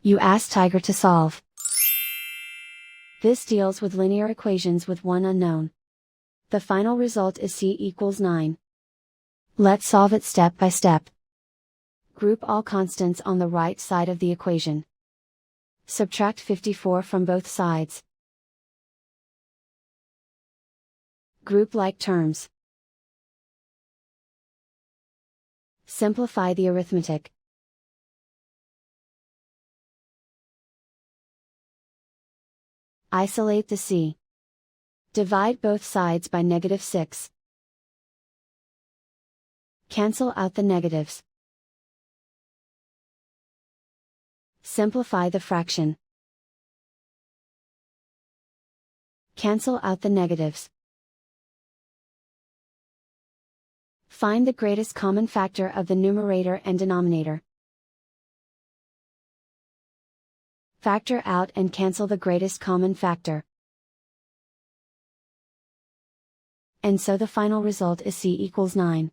You ask Tiger to solve. This deals with linear equations with one unknown. The final result is c equals 9. Let's solve it step by step. Group all constants on the right side of the equation. Subtract 54 from both sides. Group like terms. Simplify the arithmetic. Isolate the c. Divide both sides by -6. Cancel out the negatives. Simplify the fraction. Cancel out the negatives. Find the greatest common factor of the numerator and denominator. Factor out and cancel the greatest common factor. And so the final result is c equals 9.